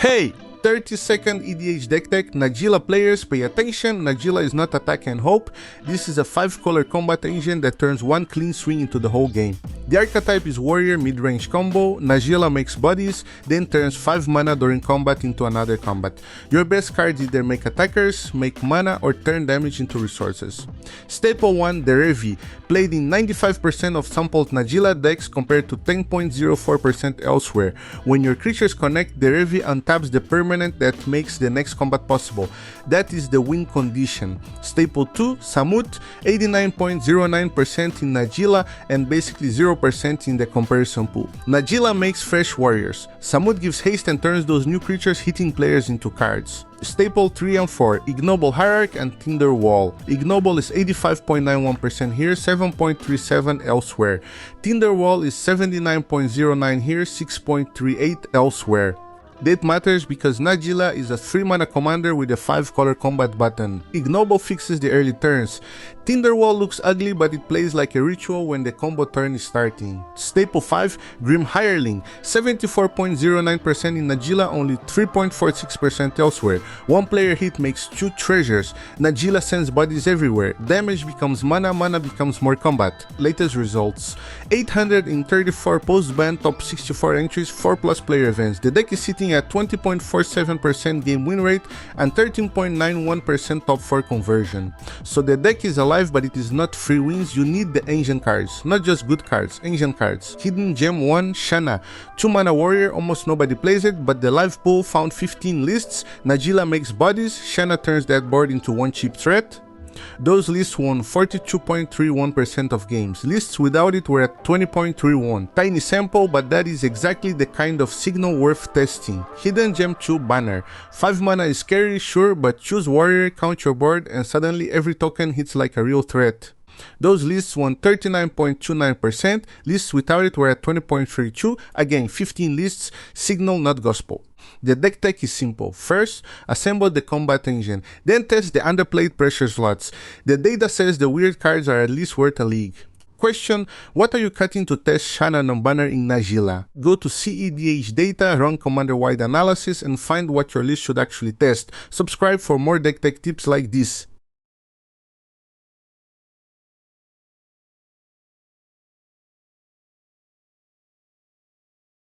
Hey! 30-second EDH deck tech. Najeela players, pay attention. Najeela is not attack and hope. This is a 5-color combat engine that turns one clean swing into the whole game. The archetype is warrior mid-range combo. Najeela makes bodies, then turns 5 mana during combat into another combat. Your best cards either make attackers, make mana, or turn damage into resources. Staple 1 Derevi, played in 95% of sampled Najeela decks compared to 10.04% elsewhere. When your creatures connect, Derevi untaps the permanent that makes the next combat possible. That is the win condition. Staple 2 Samut, 89.09% in Najeela and basically 0% in the comparison pool. Najeela makes fresh warriors. Samut gives haste and turns those new creatures hitting players into cards. Staple 3 and 4 Ignoble Hierarch and Tinder Wall. Ignoble is 85.91% here, 7.37 elsewhere. Tinder Wall is 79.09 here, 6.38 elsewhere. That matters because Najeela is a 3-mana commander with a 5-color combat button. Ignoble fixes the early turns. Tinder Wall looks ugly, but it plays like a ritual when the combo turn is starting. Staple 5 Grim Hireling, 74.09% in Najeela, only 3.46% elsewhere. One player hit makes 2 treasures. Najeela sends bodies everywhere. Damage becomes mana, mana becomes more combat. Latest results: 834 post-ban top 64 entries, 4+ player events. The deck is sitting at 20.47% game win rate and 13.91% top 4 conversion. So the deck is alive, but it is not free wins. You need the ancient cards, not just good cards, ancient cards. Hidden Gem 1 Shanna, 2-mana warrior, almost nobody plays it, but the live pool found 15 lists. Najeela makes bodies, Shanna turns that board into one cheap threat. Those lists won 42.31% of games. Lists without it were at 20.31. Tiny sample, but that is exactly the kind of signal worth testing. Hidden Gem 2 Banner. 5 mana is scary, sure, but choose warrior, count your board, and suddenly every token hits like a real threat. Those lists won 39.29%, lists without it were at 20.32, again 15 lists, signal not gospel. The deck tech is simple. First, assemble the combat engine, then test the underplayed pressure slots. The data says the weird cards are at least worth a league. Question: what are you cutting to test Shanna non-banner in Najeela? Go to cEDH data, run commander-wide analysis, and find what your list should actually test. Subscribe for more deck tech tips like this.